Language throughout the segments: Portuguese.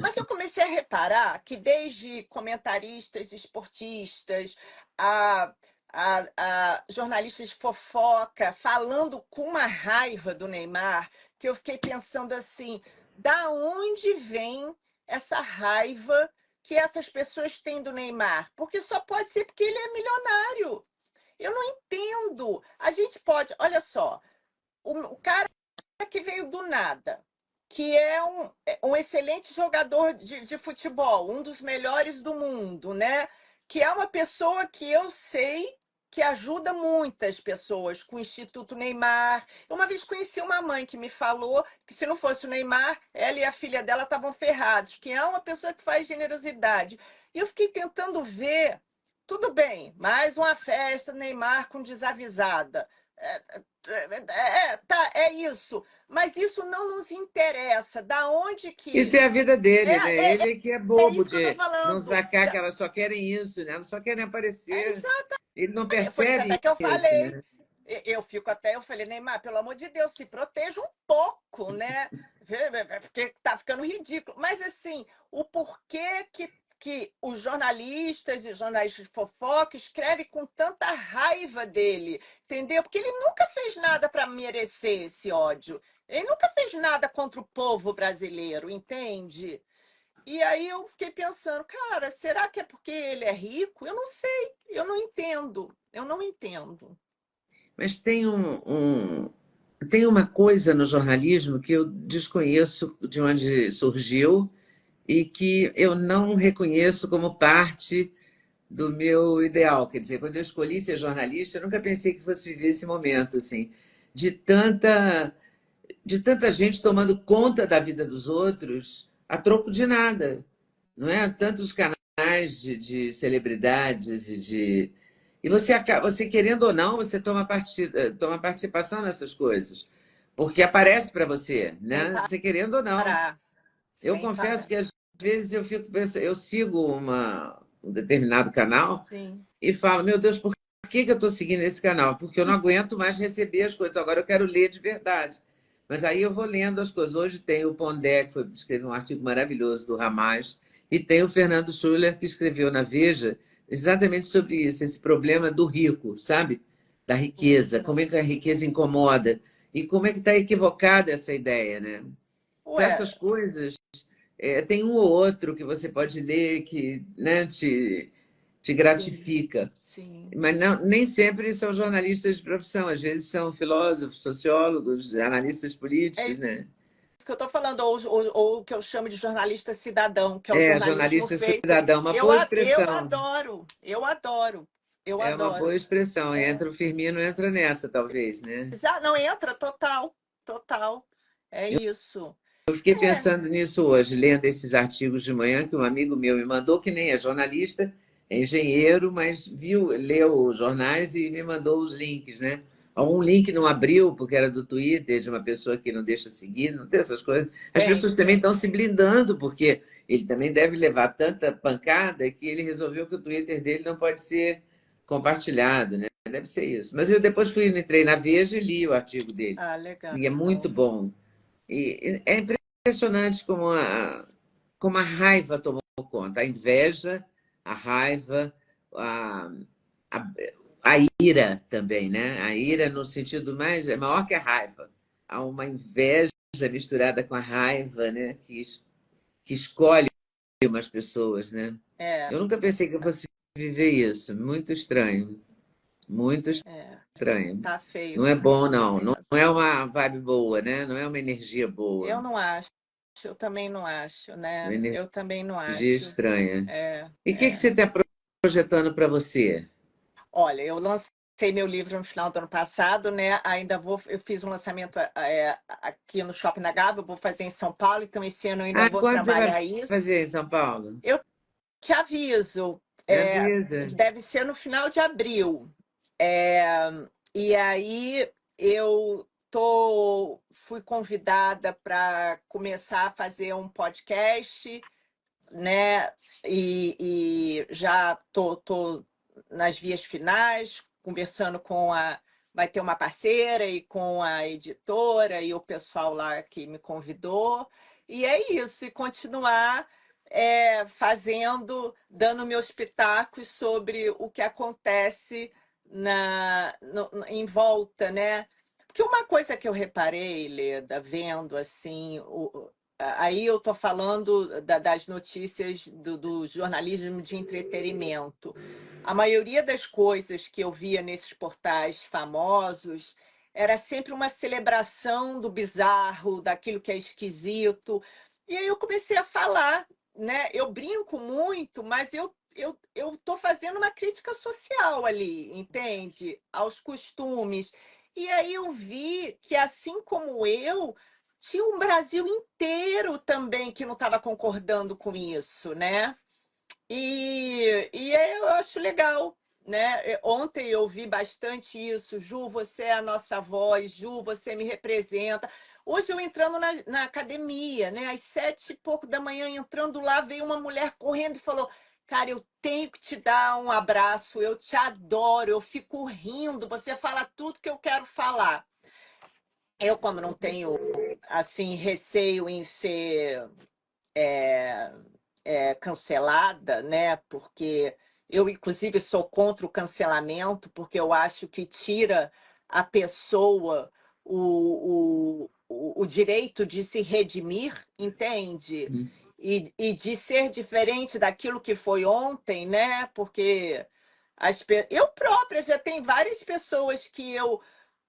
Mas eu comecei a reparar que desde comentaristas esportistas, a, a jornalistas de fofoca, falando com uma raiva do Neymar, que eu fiquei pensando assim, da onde vem essa raiva que essas pessoas têm do Neymar? Porque só pode ser porque ele é milionário. Eu não entendo. A gente pode, olha só, o cara que veio do nada, que é um excelente jogador de futebol, um dos melhores do mundo, né? Que é uma pessoa que eu sei que ajuda muitas pessoas com o Instituto Neymar. Eu uma vez conheci uma mãe que me falou que se não fosse o Neymar, ela e a filha dela estavam ferrados, que é uma pessoa que faz generosidade. E eu fiquei tentando ver, tudo bem, mais uma festa Neymar com desavisada. Tá, é isso. Mas isso não nos interessa. Da onde Isso que. é a vida dele, né? É, é, Ele que é é bobo isso que eu estou de não falando. sacar que elas só querem isso, né? Elas só querem É aparecer. exatamente. Ele não Por isso até percebe que eu isso, falei. né? Eu fico até, eu falei, Neymar, pelo amor de Deus, se proteja um pouco, né? Porque tá ficando ridículo. Mas assim, o porquê que os jornalistas e jornalistas de fofoca escrevem com tanta raiva dele, entendeu? Porque ele nunca fez nada para merecer esse ódio. Ele nunca fez nada contra o povo brasileiro, entende? E aí eu fiquei pensando, cara, será que é porque ele é rico? Eu não sei, eu não entendo, eu não entendo. Mas tem uma coisa no jornalismo que eu desconheço de onde surgiu e que eu não reconheço como parte do meu ideal. Quer dizer, quando eu escolhi ser jornalista, eu nunca pensei que fosse viver esse momento, assim, de tanta, de tanta gente tomando conta da vida dos outros a troco de nada, não é? Tantos canais de celebridades e de... E você, você, querendo ou não, você toma participação nessas coisas, porque aparece para você, Sem né? Você querendo ou não. parar, Eu sem confesso parar. que às vezes eu fico pensando, eu sigo um determinado canal Sim. e falo, meu Deus, por que eu estou seguindo esse canal? Porque eu não aguento mais receber as coisas. Então, agora eu quero ler de verdade. Mas aí eu vou lendo as coisas. Hoje tem o Pondé, que escreveu um artigo maravilhoso do Hamas, e tem o Fernando Schuller, que escreveu na Veja exatamente sobre isso, esse problema do rico, sabe? Da riqueza, como é que a riqueza incomoda e como é que está equivocada essa ideia, né? Então, Ué, essas coisas, tem um ou outro que você pode ler que, né, te sim, gratifica. sim. Mas não, nem sempre são jornalistas de profissão, às vezes são filósofos, sociólogos, analistas É políticos, isso né? que eu estou falando, ou o que eu chamo de jornalista cidadão, que é o É, jornalismo jornalista feito. cidadão, uma Eu, boa eu expressão. adoro, eu adoro, eu É uma boa adoro. expressão. É, Entra o Firmino, entra nessa, talvez, né? não entra, total, total. É isso. Eu fiquei É, pensando nisso hoje, lendo esses artigos de manhã que um amigo meu me mandou, que nem é jornalista, é engenheiro, mas leu os jornais e me mandou os links, né? Um link não abriu, porque era do Twitter, de uma pessoa que não deixa seguir, não tem essas coisas. As tem, pessoas também estão se blindando, porque ele também deve levar tanta pancada que ele resolveu que o Twitter dele não pode ser compartilhado, né? Deve ser isso. Mas eu depois entrei na Veja e li o artigo dele. ah, legal. E é muito bom. E é impressionante como a raiva tomou conta, a inveja, a raiva, a, a, a ira também, né? A ira no sentido mais, é maior que a raiva. Há uma inveja misturada com a raiva, né? Que escolhe umas pessoas, né? É, Eu nunca pensei que eu fosse viver isso. Muito estranho. Muito é, estranho. tá feio Não é isso bom, mesmo, você não. tem Não razão. é uma vibe boa, né? Não é uma energia boa. Eu não acho, eu também não acho, Uma né? energia Eu também não acho. estranha. É, E o que é. você está projetando para você? Olha, eu lancei meu livro no final do ano passado, né? Ainda vou, eu fiz um lançamento aqui no Shopping da Gávea, eu vou fazer em São Paulo, então esse ano eu ainda Ah, vou quando você vai trabalhar isso. fazer em São Paulo? Eu te aviso, Me avisa. deve ser no final de abril. É, e aí fui convidada para começar a fazer um podcast, né? E já tô nas vias finais, conversando com a. Vai ter uma parceira e com a editora e o pessoal lá que me convidou. E é isso, e continuar dando meus pitacos sobre o que acontece em volta, né? Porque uma coisa que eu reparei, Leda, vendo assim, aí eu tô falando das notícias do jornalismo de entretenimento. A maioria das coisas que eu via nesses portais famosos era sempre uma celebração do bizarro, daquilo que é esquisito. E aí eu comecei a falar, né? Eu brinco muito, mas eu estou fazendo uma crítica social ali, entende? Aos costumes. E aí eu vi que, assim como eu, tinha um Brasil inteiro também que não estava concordando com isso, né? E aí eu acho legal, né? Ontem eu vi bastante isso. Ju, você é a nossa voz. Ju, você me representa. Hoje eu entrando na academia, né? Às 7 e pouco da manhã, entrando lá, veio uma mulher correndo e falou: Cara, eu tenho que te dar um abraço. Eu te adoro. Eu fico rindo. Você fala tudo que eu quero falar. Eu, como não tenho, assim, receio em ser é, cancelada, né? Porque eu, inclusive, sou contra o cancelamento, porque eu acho que tira a pessoa o direito de se redimir, entende? E de ser diferente daquilo que foi ontem, né? Porque eu própria já tem várias pessoas que eu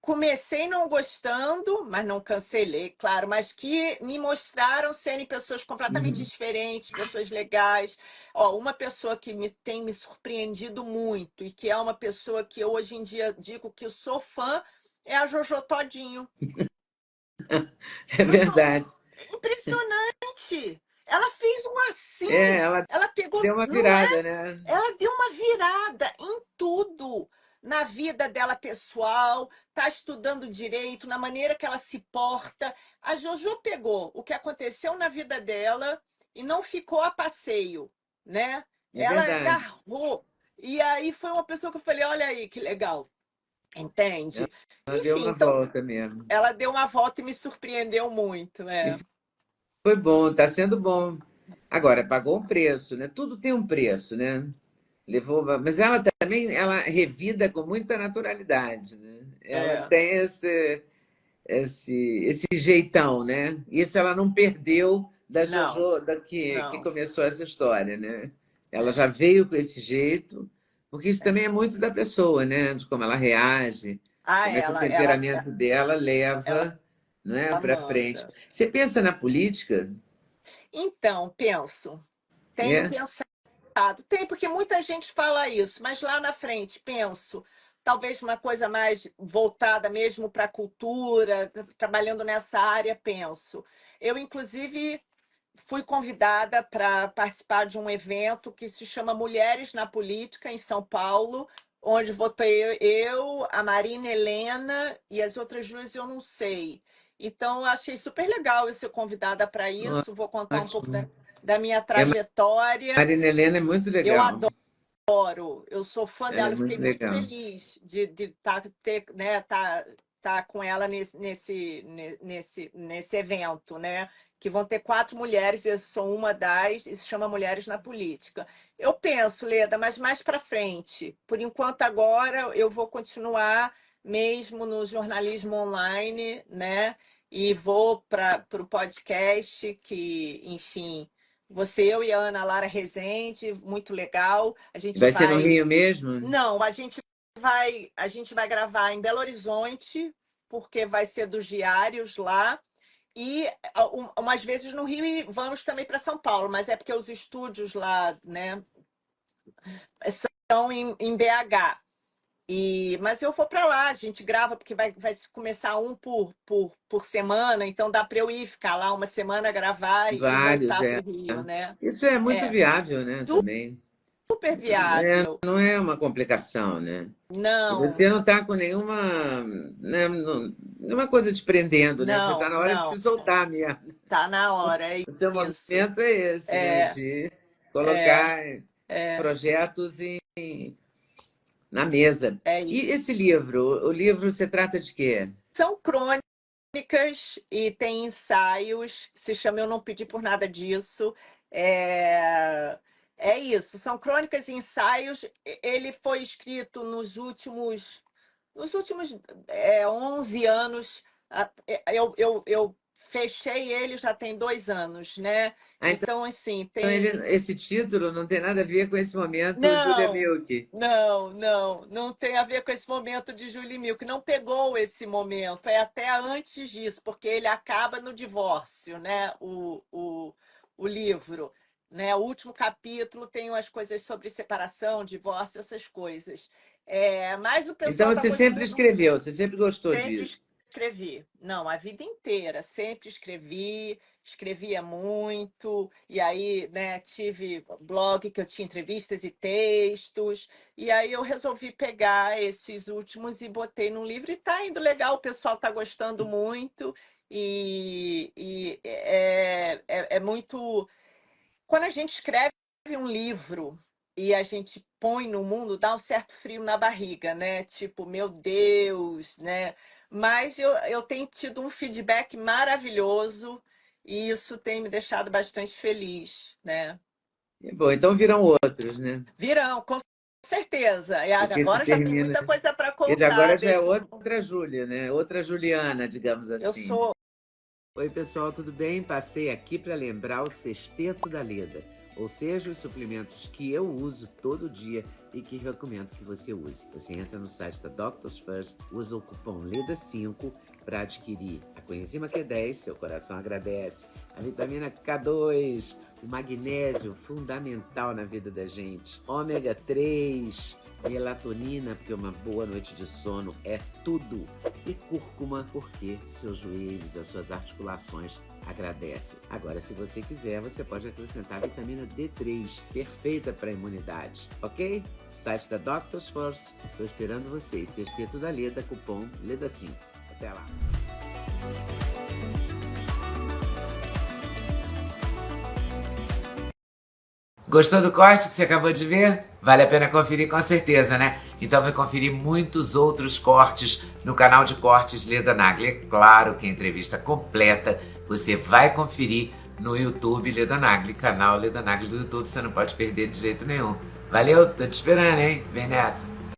comecei não gostando, mas não cancelei, claro, mas que me mostraram serem pessoas completamente Uhum. diferentes, pessoas legais. Ó, uma pessoa que tem me surpreendido muito e que é uma pessoa que eu hoje em dia digo que eu sou fã é a Jojo Todinho. É verdade. Impressionante! Ela fez um É, assim, ela ela pegou, deu uma não é? virada, né? Ela deu uma virada em tudo, na vida dela pessoal, está estudando direito, na maneira que ela se porta. A Jojo pegou o que aconteceu na vida dela e não ficou a passeio, né? É Ela verdade. agarrou. E aí foi uma pessoa que eu falei, olha aí que legal, entende? Ela deu Enfim, uma então volta mesmo. ela deu uma volta e me surpreendeu muito, E né? foi bom, está sendo bom. Agora, pagou um preço, né? Tudo tem um preço, né? Levou, mas ela também, ela revida com muita naturalidade, né? Ela É, tem esse jeitão, né? Isso ela não perdeu da não, JoJo, que não. começou essa história, né? Ela já É. veio com esse jeito, porque isso É. também é muito da pessoa, né? De como ela reage, Ah, como é que o ela, temperamento dela ela leva, não é, para frente. manda. Você pensa na política? Então, penso, tenho É? pensado, tem, porque muita gente fala isso, mas lá na frente, penso, talvez uma coisa mais voltada mesmo para a cultura, trabalhando nessa área, penso. Eu, inclusive, fui convidada para participar de um evento que se chama Mulheres na Política, em São Paulo, onde votei eu, a Marina Helena e as outras duas eu não sei. Então, eu achei super legal eu ser convidada para Ó, isso. Vou contar um pouco ótimo. da minha É, trajetória. Marina Helena é muito Eu legal. adoro, eu sou fã Ela é dela, eu muito fiquei muito legal. feliz de tá com ela nesse evento, né? Que vão ter 4 mulheres, eu sou uma das, e se chama Mulheres na Política. Eu penso, Leda, mas mais para frente. Por enquanto, agora eu vou continuar mesmo no jornalismo online, né? E vou para o podcast, que, enfim, você, eu e a Ana Lara Rezende, muito legal. A gente Vai ser no vai. Rio mesmo? Não, a gente vai gravar em Belo Horizonte, porque vai ser dos diários lá. E umas vezes no Rio e vamos também para São Paulo, mas é porque os estúdios lá, né, são em BH. Mas eu vou para lá, a gente grava, porque vai começar um por semana, então dá para eu ir ficar lá uma semana, gravar e Vários, voltar é. para o Rio, né? Isso é muito É, viável, né, também. super É, viável. não é uma complicação, né? E Não, você não está com nenhuma, né, nenhuma coisa te prendendo, né? Você está não, na hora de se não. soltar mesmo. Tá na hora, é O seu isso. movimento é esse, né? É, De é, colocar é, projetos na mesa. é E isso. esse livro, o livro se trata de quê? São crônicas, crônicas e tem ensaios, se chama Eu Não Pedi por Nada Disso. É, é isso, são crônicas e ensaios. Ele foi escrito nos últimos 11 anos. Eu fechei ele já tem 2 anos, né? Ah, então Então, assim, tem. esse título não tem nada a ver com esse momento Julia Não, Milk. não tem a ver com esse momento de Julie Milk. Não pegou esse momento, é até antes disso, porque ele acaba no divórcio, né? O livro, né? O último capítulo tem umas coisas sobre separação, divórcio, essas coisas. Mas o Então pessoal está você sempre gostando. escreveu, você sempre gostou Sempre disso. escrevi. Não, a vida inteira. Sempre escrevi, escrevia muito. E aí, né, tive blog que eu tinha entrevistas e textos. E aí eu resolvi pegar esses últimos e botei num livro. E tá indo legal, o pessoal tá gostando muito. E é muito. Quando a gente escreve um livro e a gente põe no mundo, dá um certo frio na barriga, né? Tipo, meu Deus, né? Mas eu tenho tido um feedback maravilhoso e isso tem me deixado bastante feliz, né? Bom, então virão outros, né? Virão, com certeza. E Porque se agora já tem termina. muita coisa para E de agora contar já é desse. outra Júlia, né? Outra Juliana, digamos Eu assim, né? sou. Oi, pessoal, tudo bem? Passei aqui para lembrar o Sexteto da Leda, ou seja, os suplementos que eu uso todo dia e que recomendo que você use. Você entra no site da Doctors First, usa o cupom LEDA5 para adquirir a coenzima Q10, seu coração agradece, a vitamina K2, o magnésio, fundamental na vida da gente, ômega 3, melatonina, porque uma boa noite de sono é tudo. E cúrcuma, porque seus joelhos, as suas articulações agradecem. Agora, se você quiser, você pode acrescentar a vitamina D3, perfeita para a imunidade, ok? Site da Doctors First. Estou esperando vocês. Sexteto da Leda, cupom LEDA5. Até lá. Gostou do corte que você acabou de ver? Vale a pena conferir com certeza, né? Então vai conferir muitos outros cortes no canal de cortes Leda Nagli. É claro que a entrevista completa você vai conferir no YouTube Leda Nagli, canal Leda Nagli do YouTube, você não pode perder de jeito nenhum. Valeu, tô te esperando, hein? Vem nessa!